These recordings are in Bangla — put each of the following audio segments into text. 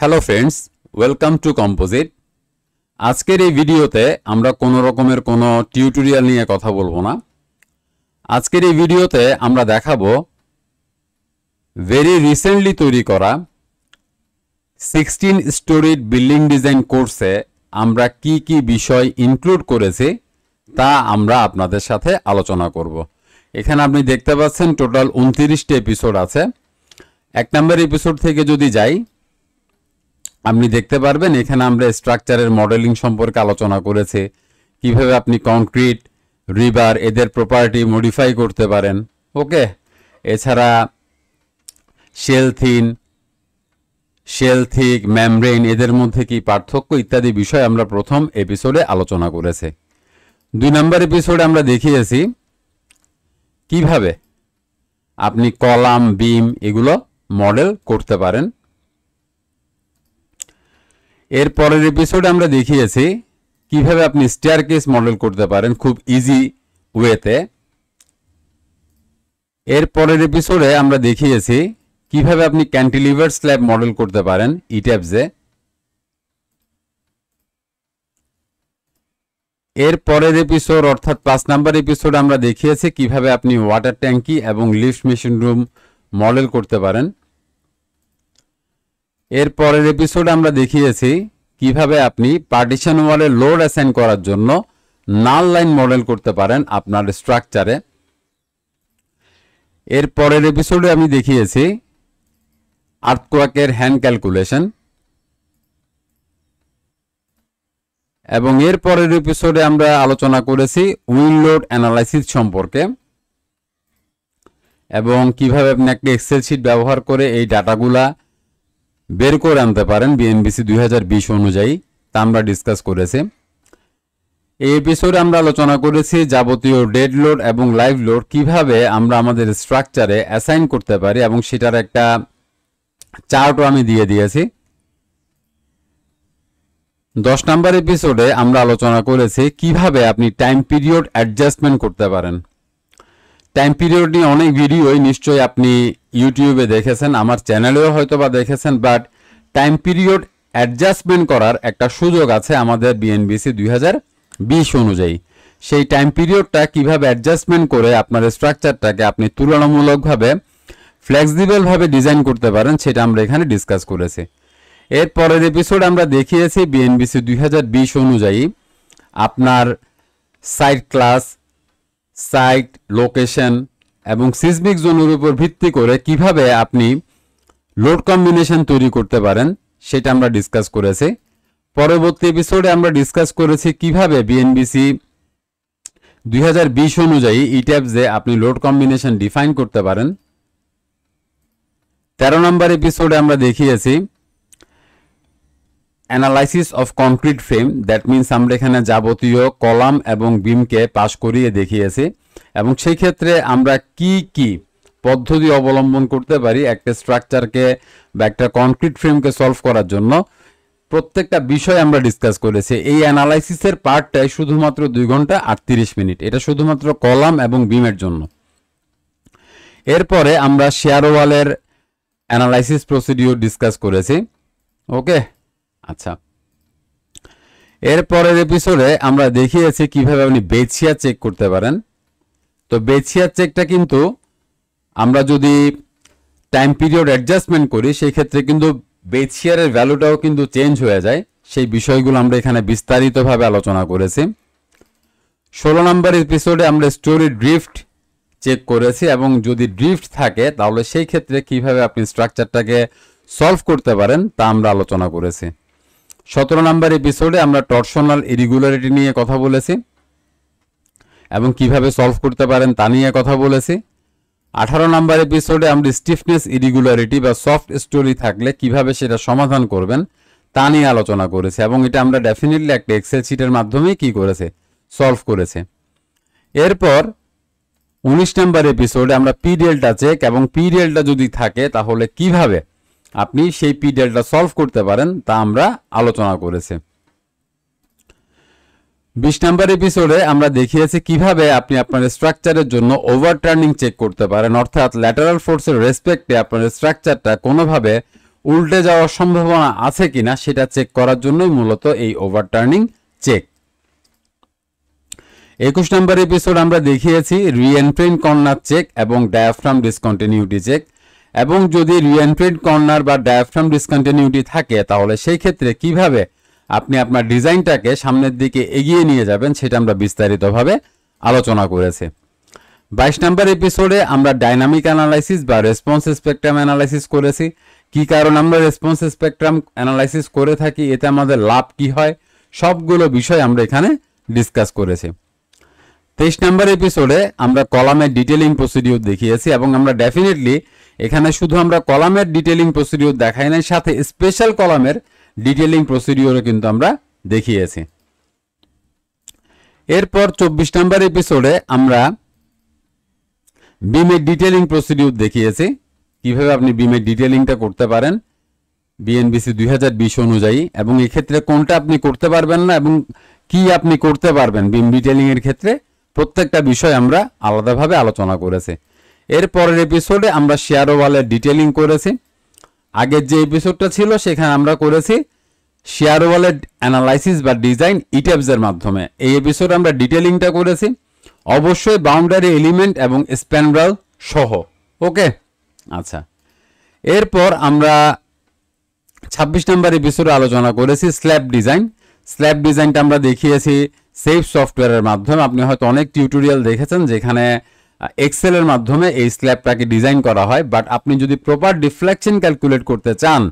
Hello friends, welcome to composite. আজকের এই ভিডিওতে আমরা কোনো রকমের কোনো টিউটোরিয়াল নিয়ে কথা বলবো না। আজকের এই ভিডিওতে আমরা দেখাবো ভেরি রিসেন্টলি তৈরি করা 16 স্টোরিড বিল্ডিং ডিজাইন কোর্সে আমরা কি কি বিষয় ইনক্লুড করেছি তা আমরা আপনাদের সাথে আলোচনা করব। এখানে আপনি দেখতে পাচ্ছেন টোটাল 29টি এপিসোড আছে। 1 নম্বর এপিসোড থেকে যদি যাই, আপনি দেখতে পারবেন এখানে আমরা স্ট্রাকচারের মডেলিং সম্পর্কে আলোচনা করেছি, কিভাবে আপনি কংক্রিট, রিবার এদের প্রপার্টি মডিফাই করতে পারেন। ওকে, এছাড়া শেল থিক, মেমব্রেন এদের মধ্যে কি পার্থক্য ইত্যাদি বিষয় আমরা প্রথম এপিসোডে আলোচনা করেছি। 2 নম্বর এপিসোডে আমরা দেখিয়েছি কিভাবে আপনি কলাম, বিম এগুলো মডেল করতে পারেন। এর পরের এপিসোডে আমরা দেখিয়েছি কিভাবে আপনি স্টেয়ারকেস মডেল করতে পারেন খুব ইজি ওয়েতে। এর পরের এপিসোডে আমরা দেখিয়েছি কিভাবে আপনি ক্যান্টিলিভার স্ল্যাব মডেল করতে পারেন ইট্যাবসে। এর পরের এপিসোড অর্থাৎ 5 নম্বর এপিসোড আমরা দেখিয়েছি কিভাবে আপনি ওয়াটার ট্যাঙ্কি এবং লিফট মেশিন রুম মডেল করতে পারেন। এর পরের এপিসোডে আমরা দেখিয়েছি কিভাবে আপনি পার্টিশন ওয়ালে লোড অ্যাসাইন করার জন্য নাল লাইন মডেল করতে পারেন আপনার স্ট্রাকচারে। এর পরের এপিসোডে আমি দেখিয়েছি আর্থকোয়াকের হ্যান্ড ক্যালকুলেশন, এবং এর পরের এপিসোডে আমরা আলোচনা করেছি উইন্ড লোড অ্যানালাইসিস সম্পর্কে এবং কিভাবে আপনি একটা এক্সেল শিট ব্যবহার করে এই ডাটাগুলা বের করে আনতে পারেন বিএনবিসি 2020 অনুযায়ী, তা আমরা ডিসকাস করেছি। এই এপিসোডে আমরা আলোচনা করেছি যাবতীয় ডেড লোড এবং লাইভ লোড কিভাবে আমরা আমাদের স্ট্রাকচারে অ্যাসাইন করতে পারি এবং সেটার একটা চার্টও আমি দিয়ে দিয়েছি। 10 নম্বর এপিসোডে আমরা আলোচনা করেছি কিভাবে আপনি টাইম পিরিয়ড অ্যাডজাস্টমেন্ট করতে পারেন। টাইম পিরিয়ড নিয়ে অনেক ভিডিওই নিশ্চয়ই আপনি ইউটিউবে দেখেছেন, আমার চ্যানেলেও হয়তো বা দেখেছেন, বাট টাইম পিরিয়ড অ্যাডজাস্টমেন্ট করার একটা সুযোগ আছে আমাদের বিএনবিসি 2020 অনুযায়ী। সেই টাইম পিরিয়ডটা কিভাবে অ্যাডজাস্টমেন্ট করে আপনার স্ট্রাকচারটাকে আপনি তুলনামূলকভাবে ফ্লেক্সিবলভাবে ডিজাইন করতে পারেন সেটা আমরা এখানে ডিসকাস করেছি। এর পরের এপিসোড আমরা দেখিয়েছি বিএনবিসি 2020 অনুযায়ী আপনার সাইট ক্লাস, সাইট লোকেশন এবং সিসমিক জোনের উপর ভিত্তি করে কিভাবে আপনি লোড কম্বিনেশন তৈরি করতে পারেন সেটা আমরা ডিসকাস করেছি। পরবর্তী এপিসোডে আমরা ডিসকাস করেছি কিভাবে বিএনবিসি 2020 অনুযায়ী ইট্যাবসে আপনি লোড কম্বিনেশন ডিফাইন করতে পারেন। 13 নম্বর এপিসোডে আমরা দেখিয়েছি analysis of concrete frame, that means আমরা এখানে যাবতীয় কলাম এবং বিমকে পাস করিয়ে দেখিয়েছি এবং সেই ক্ষেত্রে আমরা কি কি পদ্ধতি অবলম্বন করতে পারি একটা স্ট্রাকচারকে বা একটা কংক্রিট ফ্রেমকে সলভ করার জন্য প্রত্যেকটা বিষয় আমরা ডিসকাস করেছি। এই অ্যানালাইসিসের পার্টটাই শুধুমাত্র 2 ঘন্টা 38 মিনিট, এটা শুধুমাত্র কলাম এবং বিমের জন্য। এরপরে আমরা শেয়ার ওয়ালের অ্যানালাইসিস প্রসিডিউর ডিসকাস করেছি। ওকে, আচ্ছা, এর পরের এপিসোডে আমরা দেখিয়েছি কিভাবে আপনি বেচিয়া চেক করতে পারেন। তো বেচিয়া চেকটা কিন্তু আমরা যদি টাইম পিরিয়ড অ্যাডজাস্টমেন্ট করি সেই ক্ষেত্রে কিন্তু বেচিয়ারের ভ্যালুটাও কিন্তু চেঞ্জ হয়ে যায়। সেই বিষয়গুলো আমরা এখানে বিস্তারিতভাবে আলোচনা করেছি। 16 নম্বর এপিসোডে আমরা স্টোরি ড্রিফট চেক করেছি এবং যদি ড্রিফট থাকে তাহলে সেই ক্ষেত্রে কিভাবে আপনি স্ট্রাকচারটাকে সলভ করতে পারেন তা আমরা আলোচনা করেছি। 17 নম্বর এপিসোডে আমরা টরশনাল ইরেগুলারিটি নিয়ে কথা বলেছি এবং কিভাবে সলভ করতে পারেন তা নিয়ে কথা বলেছি। 18 নম্বর এপিসোডে আমরা স্টিফনেস ইরেগুলারিটি বা সফট স্টোরি থাকলে কিভাবে সেটা সমাধান করবেন তা নিয়ে আলোচনা করেছে এবং এটা আমরা ডেফিনেটলি একটা এক্সেল শিটের মাধ্যমে কি করেছে, সলভ করেছে। এরপর 19 নম্বর এপিসোডে আমরা পি ডেল্টা চেক এবং পি ডেল্টা যদি থাকে তাহলে কিভাবে আপনি সেই পি ডেল্টা সলভ করতে পারেন তা আমরা আলোচনা করেছি। 20 নম্বর এপিসোডে আমরা দেখিয়েছি কিভাবে আপনি আপনার স্ট্রাকচারের জন্য ওভারটার্নিং চেক করতে পারেন, অর্থাৎ ল্যাটারাল ফোর্সের রেসপেক্টে আপনার স্ট্রাকচারটা কোনোভাবে উল্টে যাওয়ার সম্ভাবনা আছে কিনা সেটা চেক করার জন্যই মূলত এই ওভারটার্নিং চেক। 21 নম্বর এপিসোড আমরা দেখিয়েছি রিএন্ট্রেন্ট কর্নার চেক এবং ডায়াফ্রাম ডিসকন্টিনিউটি চেক, এবং যদি রিএন্ট্রেন্ট কর্নার বা ডায়াফ্রাম ডিসকন্টিনিউটি থাকে তাহলে সেই ক্ষেত্রে কিভাবে আপনি আপনার ডিজাইনটাকে সামনের দিকে এগিয়ে নিয়ে যাবেন সেটা আমরা বিস্তারিতভাবে আলোচনা করেছি। 22 নম্বর এপিসোডে আমরা ডাইনামিক অ্যানালাইসিস বা রেসপন্স স্পেকট্রাম অ্যানালাইসিস করেছি। কি কারণ আমরা রেসপন্স স্পেকট্রাম অ্যানালাইসিস করে থাকি, এতে আমাদের লাভ কি হয়, সবগুলো বিষয় আমরা এখানে ডিসকাস করেছি। 23 নম্বর এপিসোডে আমরা কলামের ডিটেলিং প্রসিডিউর দেখিয়েছি, এবং আমরা ডেফিনেটলি এখানে শুধু আমরা কলামের ডিটেলিং প্রসিডিউর দেখাই নাই, সাথে স্পেশাল কলামের ডিটেলিং প্রসিডিউরও কিন্তু আমরা দেখিয়েছি। এরপর 24 নম্বর এপিসোডে আমরা বিমের ডিটেলিং প্রসিডিউর দেখিয়েছি, কিভাবে আপনি বিমের ডিটেলিংটা করতে পারেন বিএনবিসি 2020 অনুযায়ী, এবং এক্ষেত্রে কোনটা আপনি করতে পারবেন না এবং কি আপনি করতে পারবেন বিম ডিটেলিং এর ক্ষেত্রে, প্রত্যেকটা বিষয় আমরা আলাদাভাবে আলোচনা করেছি। এর পরের এপিসোডে আমরা শেয়ার ওয়ালের ডিটেলিং করেছি। আগের যে এপিসোডটা ছিল সেখানে আমরা করেছি শেয়ার ওয়ালের অ্যানালাইসিস বা ডিজাইন ইটেপস এর মাধ্যমে। এই এপিসোডে আমরা ডিটেলিংটা করেছি অবশ্যই বাউন্ডারি এলিমেন্ট এবং স্প্যান্ড্রাল সহ। ওকে, আচ্ছা। এরপর আমরা 26 নম্বর এপিসোডে আলোচনা করেছি স্ল্যাব ডিজাইন। স্ল্যাব ডিজাইনটা আমরা দেখিয়েছি সেফ সফটওয়্যারের মাধ্যমে। আপনি হয়তো অনেক টিউটোরিয়াল দেখেছেন যেখানে এক্সেলের মাধ্যমে এই স্ল্যাবটাকে ডিজাইন করা হয়, বাট আপনি যদি প্রপার ডিফ্লেকশন ক্যালকুলেট করতে চান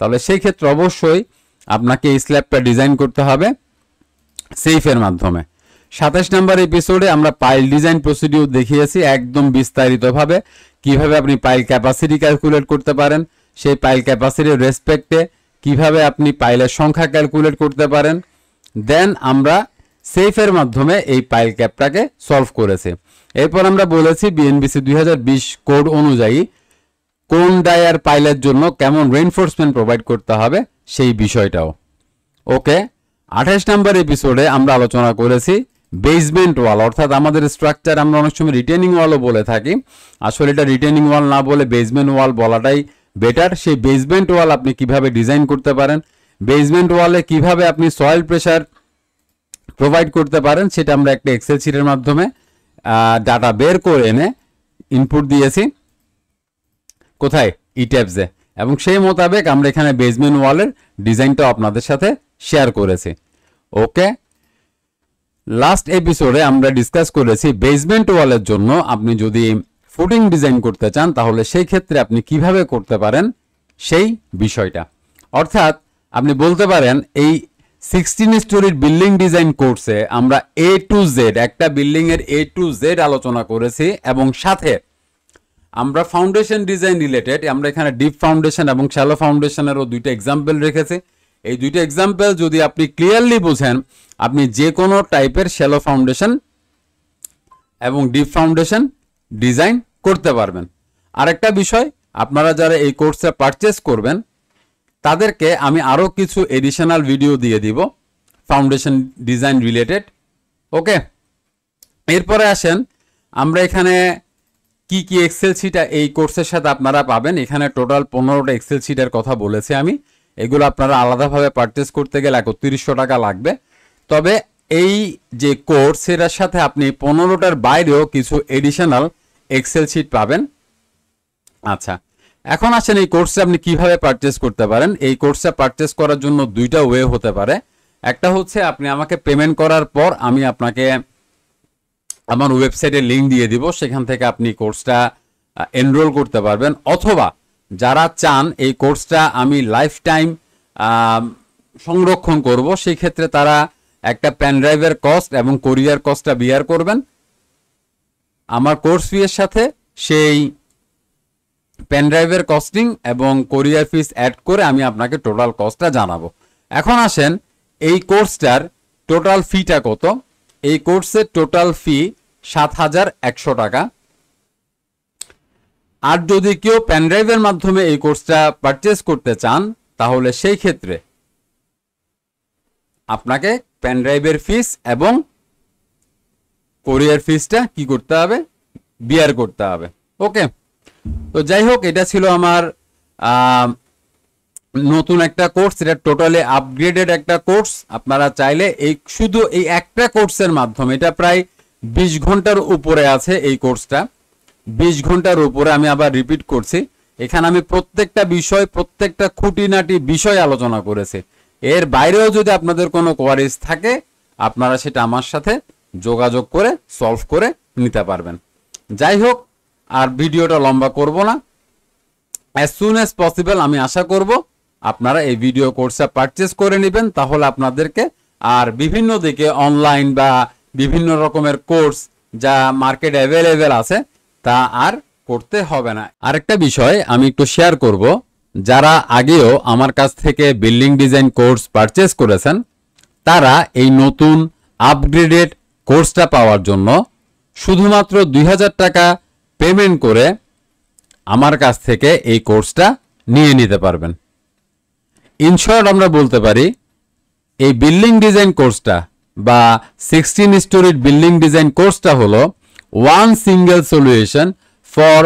তাহলে সেই ক্ষেত্রে অবশ্যই আপনাকে এই স্ল্যাবটা ডিজাইন করতে হবে সেফের মাধ্যমে। 27 নম্বর এপিসোডে আমরা পাইল ডিজাইন প্রসিডিউর দেখিয়েছি একদম বিস্তারিতভাবে, কিভাবে আপনি পাইল ক্যাপাসিটি ক্যালকুলেট করতে পারেন, সেই পাইল ক্যাপাসিটির রেসপেক্টে কিভাবে আপনি পাইলের সংখ্যা ক্যালকুলেট করতে পারেন। দেন আমরা সেফের মাধ্যমে এই পাইল ক্যাপটাকে সলভ করেছি। এরপর আমরা বলেছি বিএনবিসি 2020 কোড অনুযায়ী কোন ডায়ার পাইলের জন্য কেমন রেইনফোর্সমেন্ট প্রোভাইড করতে হবে সেই বিষয়টাও। ওকে, 28 নম্বর এপিসোডে আমরা আলোচনা করেছি বেসমেন্ট ওয়াল, অর্থাৎ আমাদের স্ট্রাকচার আমরা অনেক সময় রিটেনিং ওয়ালও বলে থাকি, আসলে এটা রিটেনিং ওয়াল না বলে বেসমেন্ট ওয়াল বলাটাই বেটার। সেই বেসমেন্ট ওয়াল আপনি কিভাবে ডিজাইন করতে পারেন, বেসমেন্ট ওয়ালে কিভাবে আপনি সয়েল প্রেসার প্রোভাইড করতে পারেন সেটা আমরা একটা এক্সেল শিটের মাধ্যমে ডাটা বের করে এনে ইনপুট দিয়েছি কোথায়, ইট্যাবসে, এবং সেই মোতাবেক আমরা এখানে বেসমেন্ট ওয়ালের ডিজাইনটাও আপনাদের সাথে শেয়ার করেছি। ওকে, লাস্ট এপিসোডে আমরা ডিসকাস করেছি বেসমেন্ট ওয়ালের জন্য আপনি যদি ফুটিং ডিজাইন করতে চান তাহলে সেই ক্ষেত্রে আপনি কিভাবে করতে পারেন সেই বিষয়টা। অর্থাৎ আপনি বলতে পারেন এই 16 স্টোরির বিল্ডিং ডিজাইন কোর্সে আমরা A to Z একটা বিল্ডিং এর A to Z আলোচনা করেছি, এবং সাথে আমরা ফাউন্ডেশন ডিজাইন রিলেটেড আমরা এখানে ডিপ ফাউন্ডেশন এবং শ্যালো ফাউন্ডেশনেরও দুইটা এক্সাম্পল রেখেছি। এই দুইটা এক্সাম্পল যদি আপনি ক্লিয়ারলি বুঝেন আপনি যে কোনো টাইপের শ্যালো ফাউন্ডেশন এবং ডিপ ফাউন্ডেশন ডিজাইন করতে পারবেন। আরেকটা বিষয়, আপনারা যারা এই কোর্সে পারচেস করবেন তাদেরকে আমি আরও কিছু এডিশনাল ভিডিও দিয়ে দিব ফাউন্ডেশন ডিজাইন রিলেটেড। ওকে, এরপরে আসেন আমরা এখানে কি কি এক্সেল শিট এই কোর্সের সাথে আপনারা পাবেন। এখানে টোটাল 15টা এক্সেল শিটের কথা বলেছি আমি, এগুলো আপনারা আলাদাভাবে পারচেস করতে গেলে 3100 টাকা লাগবে। তবে এই যে কোর্স সেটার সাথে আপনি 15টার বাইরেও কিছু এডিশনাল এক্সেল শিট পাবেন। আচ্ছা, এখন আসেন এই কোর্সে আপনি কিভাবে পারচেস করতে পারেন। এই কোর্সে পারচেস করার জন্য দুইটা ওয়ে হতে পারে। একটা হচ্ছে আপনি আমাকে পেমেন্ট করার পর আমি আপনাকে আমার ওয়েবসাইটে লিঙ্ক দিয়ে দিব, সেখান থেকে আপনি কোর্সটা এনরোল করতে পারবেন। অথবা যারা চান এই কোর্সটা আমি লাইফ টাইম সংরক্ষণ করব, সেই ক্ষেত্রে তারা একটা পেন ড্রাইভের কস্ট এবং কোরিয়ার কস্টটা বিয়ার করবেন আমার কোর্স ফি এর সাথে। সেই পেন ড্রাইভের কস্টিং এবং কোরিয়ার ফিস অ্যাড করে আমি আপনাকে টোটাল কস্টটা জানাবো। এখন আসেন এই কোর্সটার টোটাল ফিটা কত। এই কোর্সের টোটাল ফি 7100 টাকা। আর যদি কেউ পেন ড্রাইভের মাধ্যমে এই কোর্সটা পারচেস করতে চান তাহলে সেই ক্ষেত্রে আপনাকে পেন ড্রাইভের ফিস এবং কোরিয়ার ফিসটা কি করতে হবে, বিয়ার করতে হবে। ওকে, তো যাই হোক, এটা ছিল আমার নতুন একটা কোর্স, এটা টোটালি আপগ্রেডেড একটা কোর্স। আপনারা চাইলে শুধু এই একটা কোর্সের মাধ্যমে, এটা প্রায় 20 ঘন্টার উপরে আছে এই কোর্সটা, 20 ঘন্টার উপরে। আমি আবার রিপিট করছি, এখানে আমি প্রত্যেকটা বিষয়, প্রত্যেকটা খুঁটিনাটি বিষয় আলোচনা করেছি। এর বাইরেও যদি আপনাদের কোনো কোয়ারিজ থাকে, আপনারা সেটা আমার সাথে যোগাযোগ করে সলভ করে নিতে পারবেন। যাই হোক, আর ভিডিওটা লম্বা করব না, অ্যাজ সুন অ্যাজ পসিবল আমি আশা করব আপনারা এই ভিডিও কোর্সটা পারচেজ করে নেবেন। তাহলে আপনাদেরকে আর বিভিন্ন দিকে অনলাইন বা বিভিন্ন রকমের কোর্স যা মার্কেট অ্যাভেলেবেল আছে তা আর করতে হবে না। আরেকটা বিষয় আমি একটু শেয়ার করব, যারা আগেও আমার কাছ থেকে বিল্ডিং ডিজাইন কোর্স পারচেজ করেছেন, তারা এই নতুন আপগ্রেডেড কোর্সটা পাওয়ার জন্য শুধুমাত্র 2000 টাকা পেমেন্ট করে আমার কাছ থেকে এই কোর্সটা নিয়ে নিতে পারবেন। ইনশর্ট আমরা বলতে পারি এই বিল্ডিং ডিজাইন কোর্সটা বা 16 স্টোরিড বিল্ডিং ডিজাইন কোর্সটা হলো one single solution for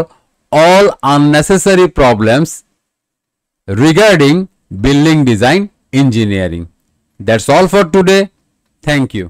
all unnecessary problems regarding building design engineering. That's all for today. Thank you.